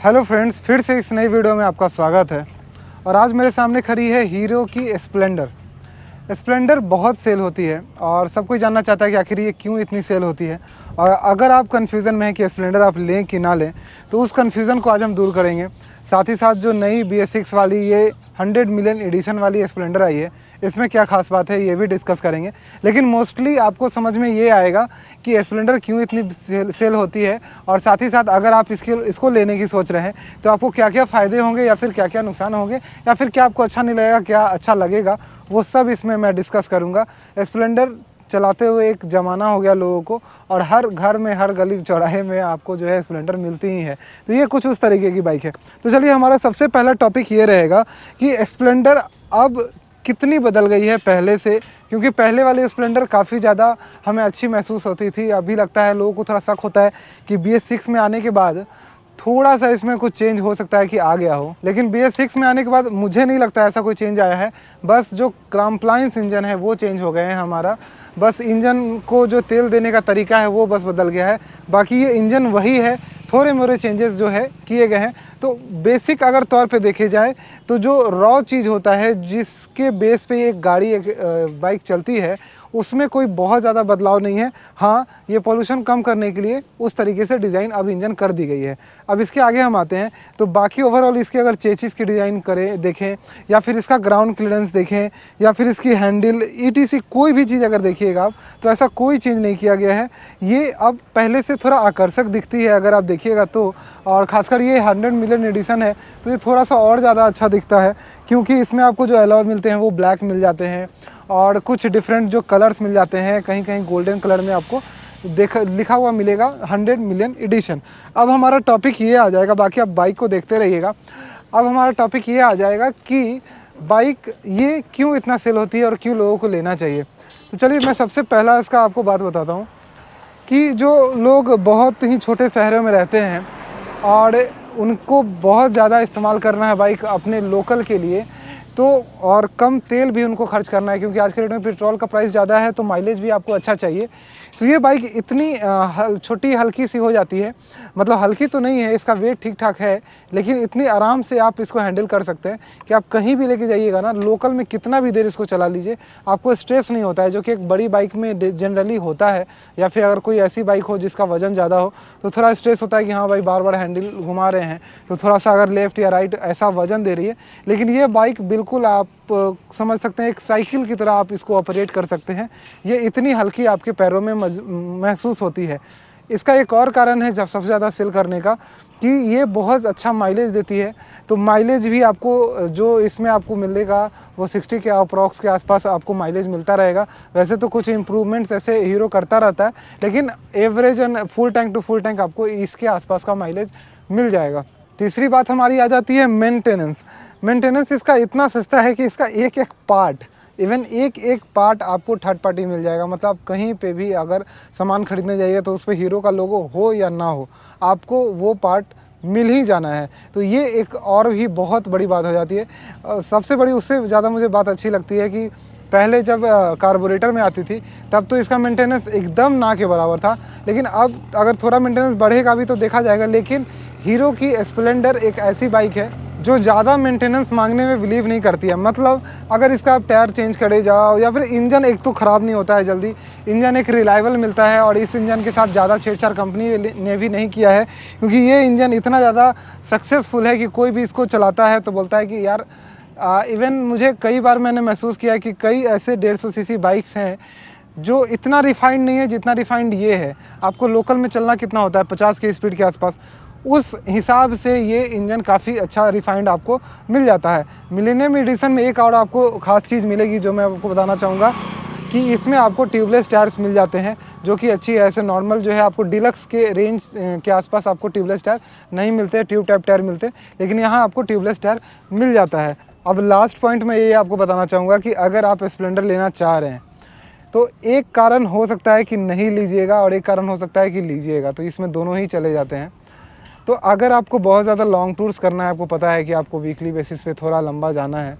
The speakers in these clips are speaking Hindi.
हेलो फ्रेंड्स, फिर से इस नई वीडियो में आपका स्वागत है। और आज मेरे सामने खड़ी है हीरो की स्प्लेंडर। स्प्लेंडर बहुत सेल होती है और सब कोई जानना चाहता है कि आखिर ये क्यों इतनी सेल होती है। और अगर आप कन्फ्यूज़न में हैं कि स्प्लेंडर आप लें कि ना लें, तो उस कन्फ्यूज़न को आज हम दूर करेंगे। साथ ही साथ जो नई BS6 वाली ये 100 मिलियन एडिशन वाली स्प्लेंडर आई है, इसमें क्या खास बात है ये भी डिस्कस करेंगे। लेकिन मोस्टली आपको समझ में ये आएगा कि स्प्लेंडर क्यों इतनी सेल होती है, और साथ ही साथ अगर आप इसको लेने की सोच रहे हैं तो आपको क्या क्या फ़ायदे होंगे या फिर क्या क्या नुकसान होंगे, या फिर क्या आपको अच्छा नहीं लगेगा, क्या अच्छा लगेगा, वो सब इसमें मैं डिस्कस करूँगा। स्प्लेंडर चलाते हुए एक ज़माना हो गया लोगों को, और हर घर में हर गली चौराहे में आपको जो है स्प्लेंडर मिलती ही है। तो ये कुछ उस तरीके की बाइक है। तो चलिए, हमारा सबसे पहला टॉपिक ये रहेगा कि स्प्लेंडर अब कितनी बदल गई है पहले से। क्योंकि पहले वाली स्प्लेंडर काफ़ी ज़्यादा हमें अच्छी महसूस होती थी। अभी लगता है लोगों को थोड़ा शक होता है कि BS6 में आने के बाद थोड़ा सा इसमें कुछ चेंज हो सकता है कि आ गया हो। लेकिन BS6 में आने के बाद मुझे नहीं लगता ऐसा कोई चेंज आया है। बस जो कंप्लायंस इंजन है वो चेंज हो गए हैं हमारा। बस इंजन को जो तेल देने का तरीका है वो बस बदल गया है। बाकी ये इंजन वही है, थोड़े मोरे चेंजेस जो है किए गए हैं। तो बेसिक अगर तौर पे देखे जाए तो जो रॉ चीज़ होता है, जिसके बेस पे एक गाड़ी एक बाइक चलती है, उसमें कोई बहुत ज़्यादा बदलाव नहीं है। हाँ, ये पोल्यूशन कम करने के लिए उस तरीके से डिज़ाइन अब इंजन कर दी गई है। अब इसके आगे हम आते हैं तो बाकी ओवरऑल इसके अगर चेसिस की डिज़ाइन करें देखें, या फिर इसका ग्राउंड क्लियरेंस देखें, या फिर इसकी हैंडल ETC कोई भी चीज़ अगर देखिएगा आप, तो ऐसा कोई चेंज नहीं किया गया है। ये अब पहले से थोड़ा आकर्षक दिखती है अगर आप देखिएगा तो। और ख़ासकर ये 100 मिलियन एडिशन है तो ये थोड़ा सा और ज़्यादा अच्छा दिखता है, क्योंकि इसमें आपको जो अलॉय मिलते हैं वो ब्लैक मिल जाते हैं, और कुछ डिफरेंट जो कलर्स मिल जाते हैं। कहीं कहीं गोल्डन कलर में आपको लिखा हुआ मिलेगा 100 मिलियन एडिशन। अब हमारा टॉपिक ये आ जाएगा, बाकी आप बाइक को देखते रहिएगा। अब हमारा टॉपिक ये आ जाएगा कि बाइक ये क्यों इतना सेल होती है और क्यों लोगों को लेना चाहिए। तो चलिए, मैं सबसे पहला इसका आपको बात बताता हूँ कि जो लोग बहुत ही छोटे शहरों में रहते हैं और उनको बहुत ज़्यादा इस्तेमाल करना है बाइक अपने लोकल के लिए, तो और कम तेल भी उनको खर्च करना है, क्योंकि आज के डेट में पेट्रोल का प्राइस ज़्यादा है तो माइलेज भी आपको अच्छा चाहिए। तो ये बाइक इतनी छोटी हल्की सी हो जाती है। मतलब हल्की तो नहीं है, इसका वेट ठीक ठाक है, लेकिन इतनी आराम से आप इसको हैंडल कर सकते हैं कि आप कहीं भी लेके जाइएगा ना, लोकल में कितना भी देर इसको चला लीजिए, आपको स्ट्रेस नहीं होता है, जो कि एक बड़ी बाइक में जनरली होता है। या फिर अगर कोई ऐसी बाइक हो जिसका वजन ज़्यादा हो तो थोड़ा स्ट्रेस होता है कि हाँ भाई, बार बार हैंडल घुमा रहे हैं तो थोड़ा सा अगर लेफ़्ट या राइट ऐसा वजन दे रही है। लेकिन ये बाइक बिल्कुल आप समझ सकते हैं एक साइकिल की तरह आप इसको ऑपरेट कर सकते हैं। ये इतनी हल्की आपके पैरों में महसूस होती है। इसका एक और कारण है जब सबसे ज़्यादा सेल करने का, कि ये बहुत अच्छा माइलेज देती है। तो माइलेज भी आपको जो इसमें आपको मिलेगा वो 60 के अप्रॉक्स के आसपास आपको माइलेज मिलता रहेगा। वैसे तो कुछ इंप्रूवमेंट्स ऐसे हीरो करता रहता है, लेकिन average and full tank to full tank आपको इसके आसपास का माइलेज मिल जाएगा। तीसरी बात हमारी आ जाती है मेंटेनेंस इसका इतना सस्ता है कि इसका एक एक पार्ट, इवन एक एक पार्ट आपको थर्ड पार्टी मिल जाएगा। मतलब आप कहीं पे भी अगर सामान खरीदने जाइए तो उस पर हीरो का लोगो हो या ना हो, आपको वो पार्ट मिल ही जाना है। तो ये एक और भी बहुत बड़ी बात हो जाती है। सबसे बड़ी उससे ज़्यादा मुझे बात अच्छी लगती है कि पहले जब कार्बोरेटर में आती थी तब तो इसका मेंटेनेंस एकदम ना के बराबर था, लेकिन अब अगर थोड़ा मेंटेनेंस बढ़ेगा भी तो देखा जाएगा। लेकिन हीरो की स्प्लेंडर एक ऐसी बाइक है जो ज़्यादा मेंटेनेंस मांगने में बिलीव नहीं करती है। मतलब अगर इसका आप टायर चेंज करे जाओ, या फिर इंजन एक तो ख़राब नहीं होता है जल्दी, इंजन एक रिलायबल मिलता है। और इस इंजन के साथ ज़्यादा छेड़छाड़ कंपनी ने भी नहीं किया है, क्योंकि ये इंजन इतना ज़्यादा सक्सेसफुल है कि कोई भी इसको चलाता है तो बोलता है कि यार इवन मुझे कई बार मैंने महसूस किया है कि कई ऐसे 150 सीसी बाइक्स हैं जो इतना रिफाइंड नहीं है जितना रिफाइंड ये है। आपको लोकल में चलना कितना होता है, 50 की स्पीड के आसपास, उस हिसाब से ये इंजन काफ़ी अच्छा रिफाइंड आपको मिल जाता है। मिलेनियम एडिशन में एक और आपको ख़ास चीज़ मिलेगी जो मैं आपको बताना चाहूँगा, कि इसमें आपको ट्यूबलेस टायर्स मिल जाते हैं, जो कि अच्छी है। ऐसे नॉर्मल जो है आपको डीलक्स के रेंज के आसपास आपको ट्यूबलेस टायर नहीं मिलते, ट्यूब टाइप टायर मिलते, लेकिन यहाँ आपको ट्यूबलेस टायर मिल जाता है। अब लास्ट पॉइंट मैं ये आपको बताना चाहूँगा कि अगर आप स्प्लेंडर लेना चाह रहे हैं तो एक कारण हो सकता है कि नहीं लीजिएगा और एक कारण हो सकता है कि लीजिएगा, तो इसमें दोनों ही चले जाते हैं। तो अगर आपको बहुत ज़्यादा लॉन्ग टूर्स करना है, आपको पता है कि आपको वीकली बेसिस पे थोड़ा लंबा जाना है,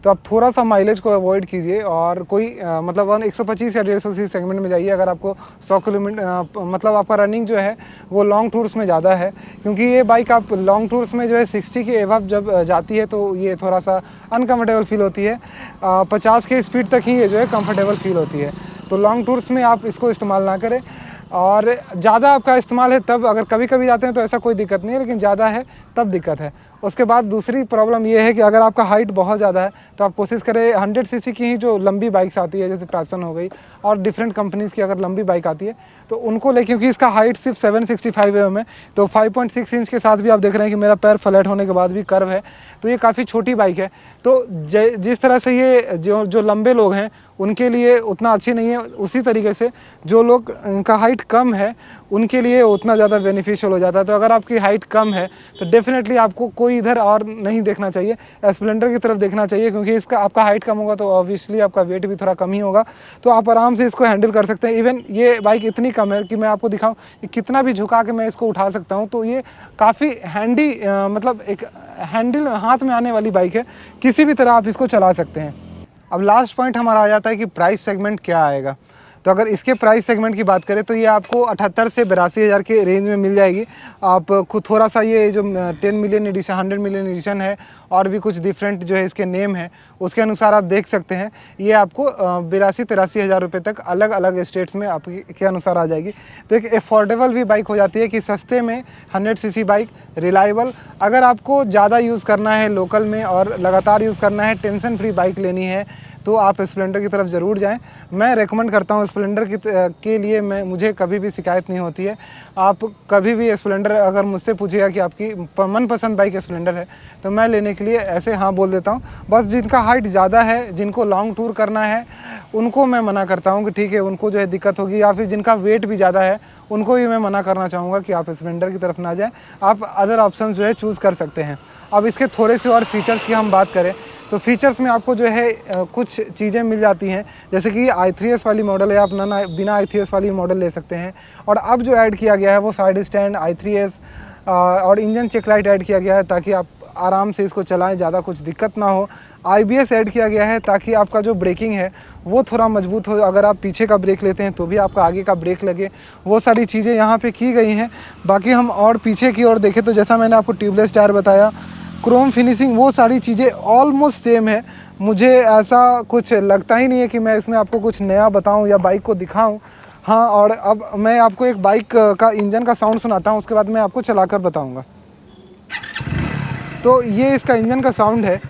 तो आप थोड़ा सा माइलेज को अवॉइड कीजिए और कोई मतलब 125 या 150 सीसी सेगमेंट में जाइए अगर आपको 100 किलोमीटर मतलब आपका रनिंग जो है वो लॉन्ग टूर्स में ज़्यादा है, क्योंकि ये बाइक आप लॉन्ग टूर्स में जो है 60 के एवब जब जाती है तो ये थोड़ा सा अनकम्फर्टेबल फील होती है। 50 के स्पीड तक ही ये जो है कंफर्टेबल फील होती है। तो लॉन्ग टूर्स में आप इसको इस्तेमाल ना करें, और ज़्यादा आपका इस्तेमाल है तब, अगर कभी कभी जाते हैं तो ऐसा कोई दिक्कत नहीं है, लेकिन ज़्यादा है तब दिक्कत है। उसके बाद दूसरी प्रॉब्लम ये है कि अगर आपका हाइट बहुत ज़्यादा है तो आप कोशिश करें 100 सीसी की ही जो लंबी बाइक्स आती है, जैसे पैसन हो गई और डिफरेंट कंपनीज़ की अगर लंबी बाइक आती है तो उनको ले, क्योंकि इसका हाइट सिर्फ 765 mm है। तो 5.6 इंच के साथ भी आप देख रहे हैं कि मेरा पैर फ्लैट होने के बाद भी कर्व है, तो ये काफ़ी छोटी बाइक है। तो जिस तरह से ये जो लंबे लोग हैं उनके लिए उतना अच्छी नहीं है, उसी तरीके से जो लोग का हाइट कम है उनके लिए उतना ज़्यादा बेनिफिशियल हो जाता है। तो अगर आपकी हाइट कम है तो डेफिनेटली आपको कोई इधर और नहीं देखना चाहिए, स्प्लेंडर की तरफ देखना चाहिए, क्योंकि इसका आपका हाइट कम होगा तो ऑब्वियसली आपका वेट भी थोड़ा कम ही होगा, तो आप आराम से इसको हैंडल कर सकते हैं। इवन ये बाइक इतनी कम है कि मैं आपको दिखाऊं कि कितना भी झुका के मैं इसको उठा सकता हूं, तो ये काफ़ी हैंडी मतलब एक हैंडल हाथ में आने वाली बाइक है, किसी भी तरह आप इसको चला सकते हैं। अब लास्ट पॉइंट हमारा आ जाता है कि प्राइस सेगमेंट क्या आएगा। तो अगर इसके प्राइस सेगमेंट की बात करें तो ये आपको 78 से 82 हज़ार के रेंज में मिल जाएगी। आप खुद थोड़ा सा ये जो 10 मिलियन एडिशन 100 मिलियन एडिशन है और भी कुछ डिफरेंट जो है इसके नेम है, उसके अनुसार आप देख सकते हैं ये आपको 82-83 हज़ार रुपये तक अलग अलग स्टेट्स में आपके अनुसार आ जाएगी। तो एक अफोर्डेबल भी बाइक हो जाती है कि सस्ते में 100 सीसी बाइक रिलायबल। अगर आपको ज़्यादा यूज़ करना है लोकल में और लगातार यूज़ करना है, टेंशन फ्री बाइक लेनी है, तो आप स्प्लेंडर की तरफ ज़रूर जाएं। मैं रेकमेंड करता हूं स्प्लेंडर के लिए, मुझे कभी भी शिकायत नहीं होती है। आप कभी भी स्प्लेंडर अगर मुझसे पूछिएगा कि आपकी मनपसंद बाइक स्प्लेंडर है तो मैं लेने के लिए ऐसे हाँ बोल देता हूं। बस जिनका हाइट ज़्यादा है, जिनको लॉन्ग टूर करना है, उनको मैं मना करता हूँ कि ठीक है उनको जो है दिक्कत होगी, या फिर जिनका वेट भी ज़्यादा है उनको भी मैं मना करना चाहूँगा कि आप स्प्लेंडर की तरफ ना जाएँ, आप अदर ऑप्शन जो है चूज़ कर सकते हैं। अब इसके थोड़े से और फीचर्स की हम बात करें तो फीचर्स में आपको जो है कुछ चीज़ें मिल जाती हैं, जैसे कि i3s वाली मॉडल है, आप बिना i3s वाली मॉडल ले सकते हैं। और अब जो ऐड किया गया है वो साइड स्टैंड, i3s और इंजन चेक लाइट ऐड किया गया है ताकि आप आराम से इसको चलाएं, ज़्यादा कुछ दिक्कत ना हो। IBS ऐड किया गया है ताकि आपका जो ब्रेकिंग है वो थोड़ा मजबूत हो, अगर आप पीछे का ब्रेक लेते हैं तो भी आपका आगे का ब्रेक लगे, वो सारी चीज़ें यहाँ पे की गई हैं। बाकी हम और पीछे की ओर देखें तो जैसा मैंने आपको ट्यूबलेस टायर बताया, क्रोम फिनिशिंग, वो सारी चीज़ें ऑलमोस्ट सेम है। मुझे ऐसा कुछ लगता ही नहीं है कि मैं इसमें आपको कुछ नया बताऊं या बाइक को दिखाऊं। हाँ, और अब मैं आपको एक बाइक का इंजन का साउंड सुनाता हूं, उसके बाद मैं आपको चलाकर बताऊंगा। तो ये इसका इंजन का साउंड है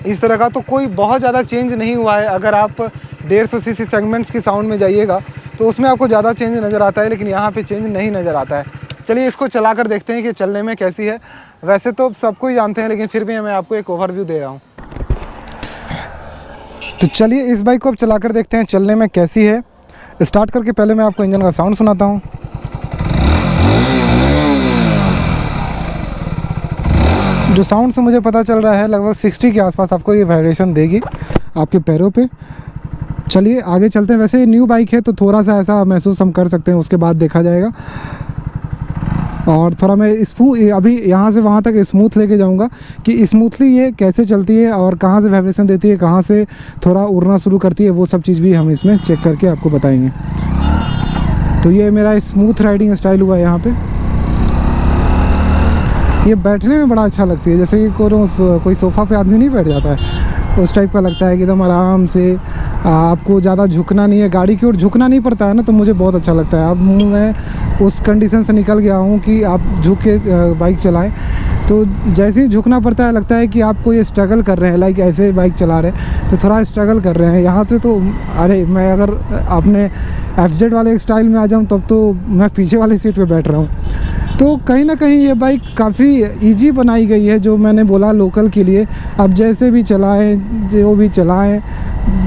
इस तरह का, तो कोई बहुत ज़्यादा चेंज नहीं हुआ है। अगर आप 150 सीसी सेगमेंट्स की साउंड में जाइएगा तो उसमें आपको ज़्यादा चेंज नज़र आता है, लेकिन यहाँ पे चेंज नहीं नज़र आता है। चलिए इसको चला कर देखते हैं कि चलने में कैसी है। वैसे तो सबको ही जानते हैं, लेकिन फिर भी मैं आपको एक ओवरव्यू दे रहा हूँ। तो चलिए इस बाइक को अब चला कर देखते हैं चलने में कैसी है। स्टार्ट करके पहले मैं आपको इंजन का साउंड सुनाता हूँ। जो साउंड से मुझे पता चल रहा है लगभग 60 के आसपास आपको ये वाइब्रेशन देगी आपके पैरों पे। चलिए आगे चलते हैं। वैसे न्यू बाइक है तो थोड़ा सा ऐसा महसूस हम कर सकते हैं, उसके बाद देखा जाएगा। और थोड़ा मैं अभी यहाँ से वहाँ तक स्मूथ लेके जाऊँगा कि स्मूथली ये कैसे चलती है और कहाँ से वाइब्रेशन देती है, कहाँ से थोड़ा उड़ना शुरू करती है, वो सब चीज़ भी हम इसमें चेक करके आपको बताएंगे। तो ये मेरा स्मूथ राइडिंग स्टाइल हुआ है यहाँ पे। ये बैठने में बड़ा अच्छा लगती है, जैसे कि कोई सोफ़ा पे आदमी नहीं बैठ जाता है उस टाइप का लगता है कि एकदम आराम से, आपको ज़्यादा झुकना नहीं है, गाड़ी की ओर झुकना नहीं पड़ता है ना, तो मुझे बहुत अच्छा लगता है। अब मैं उस कंडीशन से निकल गया हूँ कि आप झुक के बाइक चलाएं, तो जैसे ही झुकना पड़ता है लगता है कि आपको ये स्ट्रगल कर रहे हैं, लाइक ऐसे बाइक चला रहे हैं तो थोड़ा स्ट्रगल कर रहे हैं यहाँ से। तो अरे मैं अगर अपने FZ वाले स्टाइल में आ जाऊँ तब तो मैं पीछे वाली सीट पे बैठ रहा हूँ। तो कहीं ना कहीं ये बाइक काफ़ी इजी बनाई गई है, जो मैंने बोला लोकल के लिए। अब जैसे भी चलाएं, जो भी चलाएं,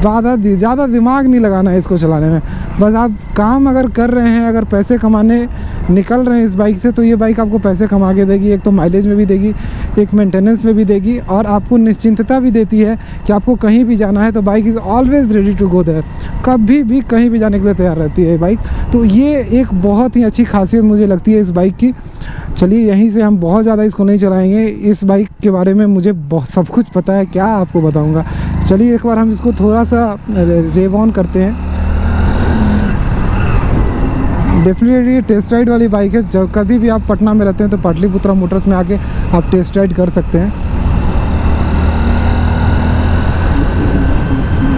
ज़्यादा दिमाग नहीं लगाना है इसको चलाने में। बस आप काम अगर कर रहे हैं, अगर पैसे कमाने निकल रहे हैं इस बाइक से, तो ये बाइक आपको पैसे कमा के देगी। एक तो माइलेज में भी देगी, एक मेंटेनेंस में भी देगी और आपको निश्चिंतता भी देती है कि आपको कहीं भी जाना है तो bike is always ready to go there, कभी भी कहीं भी जाने के लिए तैयार रहती है बाइक। तो ये एक बहुत ही अच्छी खासियत मुझे लगती है इस बाइक की। चलिए यहीं से हम बहुत ज़्यादा इसको नहीं चलाएंगे, इस बाइक के बारे में मुझे बहुत सब कुछ पता है, क्या आपको बताऊंगा। चलिए एक बार हम इसको थोड़ा सा रेव ऑन करते हैं। डेफिनेटली टेस्ट राइड वाली बाइक है, जब कभी भी आप पटना में रहते हैं तो पाटलिपुत्रा मोटर्स में आके आप टेस्ट राइड कर सकते हैं।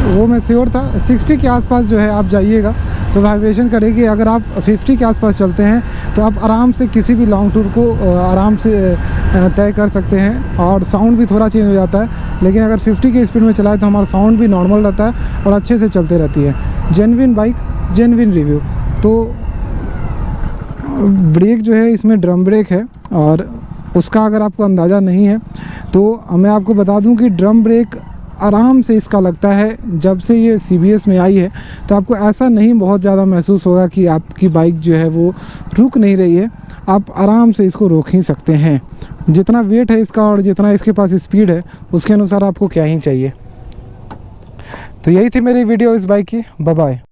वो मैं श्योर था 60 के आसपास जो है आप जाइएगा तो वाइब्रेशन करेगी। अगर आप 50 के आसपास चलते हैं तो आप आराम से किसी भी लॉन्ग टूर को आराम से तय कर सकते हैं और साउंड भी थोड़ा चेंज हो जाता है। लेकिन अगर 50 के स्पीड में चलाए तो हमारा साउंड भी नॉर्मल रहता है और अच्छे से चलते रहती है। Genuine bike, genuine review. तो ब्रेक जो है इसमें ड्रम ब्रेक है और उसका अगर आपको अंदाज़ा नहीं है तो मैं आपको बता दूं कि ड्रम ब्रेक आराम से इसका लगता है। जब से ये CBS में आई है तो आपको ऐसा नहीं बहुत ज़्यादा महसूस होगा कि आपकी बाइक जो है वो रुक नहीं रही है, आप आराम से इसको रोक ही सकते हैं। जितना वेट है इसका और जितना इसके पास स्पीड है उसके अनुसार आपको क्या ही चाहिए। तो यही थी मेरी वीडियो इस बाइक की। Bye bye.